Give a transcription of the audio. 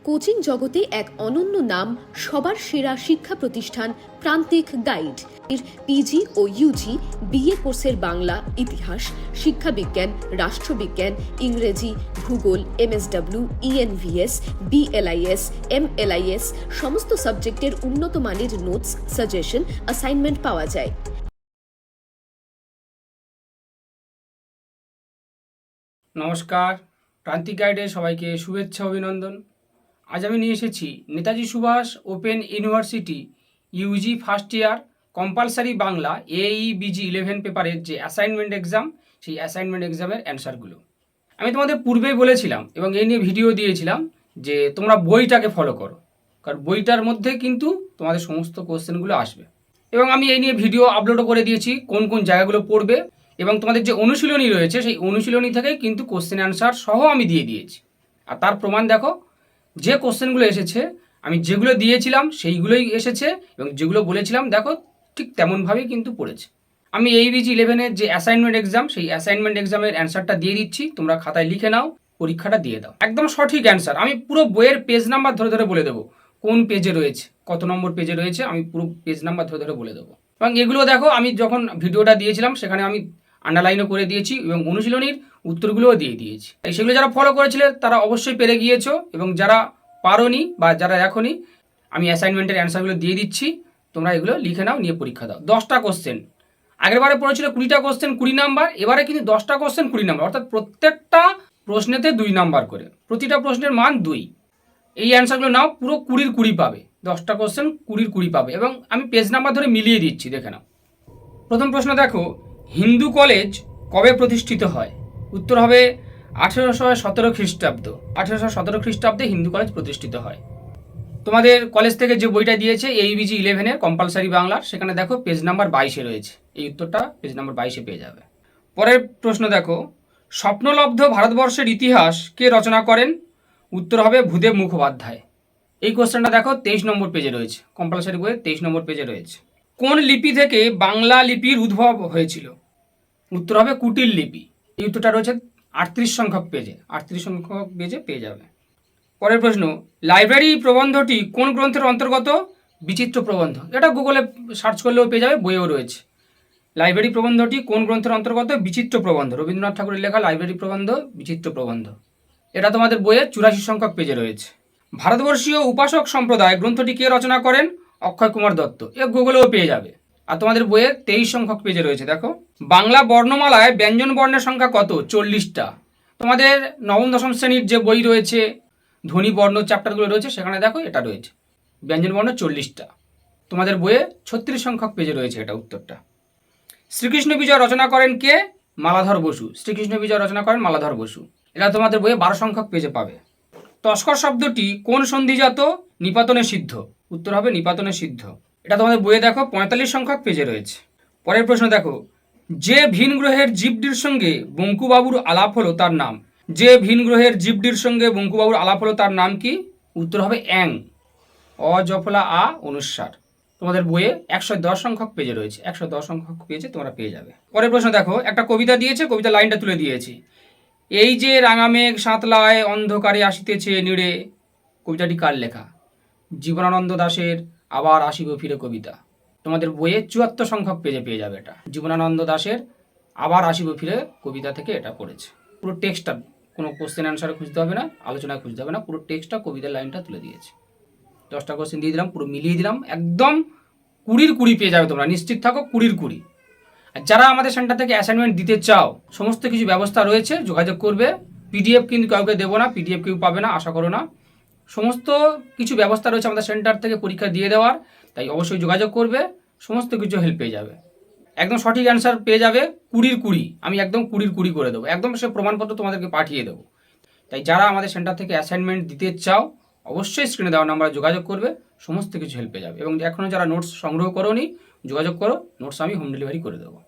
Coaching জগতে এক অনন্য নাম, সবার সেরা শিক্ষা প্রতিষ্ঠান প্রান্তিক গাইড। এর পিজি ও ইউজি বিএ কোর্সের বাংলা, ইতিহাস, শিক্ষাবিজ্ঞান, রাষ্ট্রবিজ্ঞান, ইংরেজি, ভূগোল, এমএসডব্লিউ, ইএনভিএস, বিএলআইএস, এমএলআইএস সমস্ত সাবজেক্টের উন্নত মানের নোটস, সাজেশন, অ্যাসাইনমেন্ট পাওয়া যায়। নমস্কার, প্রান্তিক গাইডে সবাইকে শুভেচ্ছা অভিনন্দন। আজ আমি নিয়ে এসেছি Netaji Subhash open university UG first year compulsory Bangla AEBG 11 পেপারের যে অ্যাসাইনমেন্ট এক্সাম, সেই অ্যাসাইনমেন্ট এক্সামের অ্যান্সারগুলো আমি তোমাদের পূর্বেই বলেছিলাম এবং এই নিয়ে ভিডিও দিয়েছিলাম যে তোমরা বইটাকে ফলো করো, কারণ বইটার মধ্যে কিন্তু তোমাদের সমস্ত কোশ্চেনগুলো আসবে। এবং আমি এই নিয়ে ভিডিও আপলোডও করে দিয়েছি কোন কোন জায়গাগুলো পড়বে, এবং তোমাদের যে অনুশীলনী রয়েছে সেই অনুশীলনী থেকেই কিন্তু কোশ্চেন অ্যান্সার সহ আমি দিয়ে দিয়েছি। আর তার প্রমাণ দেখো, যে কোশ্চেনগুলো এসেছে আমি যেগুলো দিয়েছিলাম সেইগুলোই এসেছে, এবং যেগুলো বলেছিলাম দেখো ঠিক তেমনভাবেই কিন্তু পড়েছে। আমি AEBG 11-এর যে অ্যাসাইনমেন্ট এক্সাম, সেই অ্যাসাইনমেন্ট এক্সামের অ্যান্সারটা দিয়ে দিচ্ছি, তোমরা খাতায় লিখে নাও, পরীক্ষাটা দিয়ে দাও। একদম সঠিক অ্যান্সার। আমি পুরো বইয়ের পেজ নাম্বার ধরে ধরে বলে দেবো কোন পেজে রয়েছে, কত নম্বর পেজে রয়েছে, আমি পুরো পেজ নাম্বার ধরে ধরে বলে দেবো। এবং এগুলো দেখো আমি যখন ভিডিওটা দিয়েছিলাম সেখানে আমি আন্ডারলাইনও করে দিয়েছি এবং অনুশীলনীর উত্তরগুলোও দিয়ে দিয়েছি। তাই সেগুলো যারা ফলো করেছিলে তারা অবশ্যই পেরে গিয়েছো, এবং যারা পারোনি বা যারা এখনই, আমি অ্যাসাইনমেন্টের অ্যান্সারগুলো দিয়ে দিচ্ছি, তোমরা এগুলো লিখে নাও, নিয়ে পরীক্ষা দাও। 10টা কোশ্চেন, আগের বারে পড়েছিল 20টা কোশ্চেন 20 নাম্বার, এবারে কিন্তু 10টা কোশ্চেন 20 নাম্বার, অর্থাৎ প্রত্যেকটা প্রশ্নেতে 2 নাম্বার করে, প্রতিটা প্রশ্নের মান 2। এই অ্যান্সারগুলো নাও, পুরো 20-র 20 পাবে। 10টা কোশ্চেন 20-র 20 পাবে, এবং আমি পেজ নাম্বার ধরে মিলিয়ে দিচ্ছি, দেখে নাও। প্রথম প্রশ্ন দেখো, হিন্দু কলেজ কবে প্রতিষ্ঠিত হয়? উত্তর হবে 1817 খ্রিস্টাব্দ। 1817 খ্রিস্টাব্দে হিন্দু কলেজ প্রতিষ্ঠিত হয়। তোমাদের কলেজ থেকে যে বইটা দিয়েছে AEBG 11-এর কম্পালসারি বাংলার, সেখানে দেখো পেজ নাম্বার 22-এ রয়েছে। এই উত্তরটা পেজ নাম্বার 22-এ পেয়ে যাবে। পরের প্রশ্ন দেখো, স্বপ্নলব্ধ ভারতবর্ষের ইতিহাস কে রচনা করেন? উত্তর হবে ভূদেব মুখোপাধ্যায়। এই কোশ্চেনটা দেখো 23 নম্বর পেজে রয়েছে, কম্পালসারি বইয়ের 23 নম্বর পেজে রয়েছে। কোন লিপি থেকে বাংলা লিপির উদ্ভব হয়েছিল? উত্তর হবে কুটিল লিপি। এই উত্তরটা রয়েছে 38 সংখ্যক পেজে, 38 সংখ্যক পেজে পেয়ে যাবে। পরের প্রশ্ন, লাইব্রেরি প্রবন্ধটি কোন গ্রন্থের অন্তর্গত? বিচিত্র প্রবন্ধ। এটা গুগলে সার্চ করলেও পেয়ে যাবে, বইয়েও রয়েছে। লাইব্রেরি প্রবন্ধটি কোন গ্রন্থের অন্তর্গত? বিচিত্র প্রবন্ধ। রবীন্দ্রনাথ ঠাকুরের লেখা লাইব্রেরি প্রবন্ধ, বিচিত্র প্রবন্ধ। এটা তোমাদের বইয়ে 84 সংখ্যক পেজে রয়েছে। ভারতবর্ষীয় উপাসক সম্প্রদায় গ্রন্থটি কে রচনা করেন? অক্ষয় কুমার দত্ত। এ গুগলেও পেয়ে যাবে। আর তোমাদের বইয়ে 23 সংখ্যক পেজে রয়েছে। দেখো, বাংলা বর্ণমালায় ব্যঞ্জন বর্ণের সংখ্যা কত? 40টা। তোমাদের নবম দশম শ্রেণীর যে বই রয়েছে, ধ্বনি বর্ণ চ্যাপ্টারগুলো রয়েছে, সেখানে দেখো এটা রয়েছে, ব্যঞ্জন বর্ণ 40টা। তোমাদের বইয়ে 36 সংখ্যক পেজে রয়েছে এটা উত্তরটা। শ্রীকৃষ্ণ বিজয় রচনা করেন কে? মালাধর বসু। শ্রীকৃষ্ণ বিজয় রচনা করেন মালাধর বসু। এটা তোমাদের বইয়ে 12 সংখ্যক পেজে পাবে। তস্কর শব্দটি কোন সন্ধিজাত? নিপাতনে সিদ্ধ। উত্তর হবে নিপাতনে সিদ্ধ। এটা তোমাদের বইয়ে দেখো 45 সংখ্যক পেজে রয়েছে। পরের প্রশ্ন দেখো, যে ভিন গ্রহের জীবটির সঙ্গে বঙ্কুবাবুর আলাপ হলো তার নাম? যে ভিন গ্রহের জীবটির সঙ্গে বঙ্কুবাবুর আলাপ হলো তার নাম কি? উত্তর হবে অ্যাং। অজফলা আ অনুস্বার। তোমাদের বইয়ে 110 সংখ্যক পেজে রয়েছে, 110 সংখ্যক পেজে তোমরা পেয়ে যাবে। পরের প্রশ্ন দেখো, একটা কবিতা দিয়েছে, কবিতা লাইনটা তুলে দিয়েছি। এই যে রাঙামেঘ সাঁতলায় অন্ধকারে আসিতেছে নিড়ে, কবিতাটি কার লেখা? জীবনানন্দ দাশের আবার আসিব ফিরে কবিতা। তোমাদের বইয়ে 74 সংখ্যক পেজে পেয়ে যাবে এটা। জীবনানন্দ দাশের আবার আসিব ফিরে কবিতা থেকে এটা পড়েছে। পুরো টেক্সটটা, কোনো কোশ্চেন অ্যান্সারে খুঁজতে হবে না, আলোচনায় খুঁজতে হবে না, পুরো টেক্সটটা, কবিতার লাইনটা তুলে দিয়েছে। 10টা কোশ্চেন দিয়ে দিলাম, পুরো মিলিয়ে দিলাম, একদম 20-র 20 পেয়ে যাবে তোমরা, নিশ্চিত থাকো 20-র 20। আর যারা আমাদের সেন্টার থেকে অ্যাসাইনমেন্ট দিতে চাও, সমস্ত কিছু ব্যবস্থা রয়েছে, যোগাযোগ করবে। PDF কিন্তু কাউকে দেবো না, PDF কেউ পাবে না, আশা করো না। সমস্ত কিছু ব্যবস্থা রয়েছে আমাদের সেন্টার থেকে পরীক্ষা দিয়ে দেওয়ার, তাই অবশ্যই যোগাযোগ করবে, সমস্ত কিছু হেল্প পেয়ে যাবে। একদম সঠিক অ্যান্সার পেয়ে যাবে 20-র 20। আমি একদম 20-র 20 করে দেবো, একদম সে প্রমাণপত্র তোমাদেরকে পাঠিয়ে দেবো। তাই যারা আমাদের সেন্টার থেকে অ্যাসাইনমেন্ট দিতে চাও, অবশ্যই স্ক্রিনে দেওয়া নাম্বারে যোগাযোগ করবে, সমস্ত কিছু হেল্প পেয়ে যাবে। এবং এখনও যারা নোটস সংগ্রহ করোনি, যোগাযোগ করো, নোটস আমি হোম ডেলিভারি করে দেবো।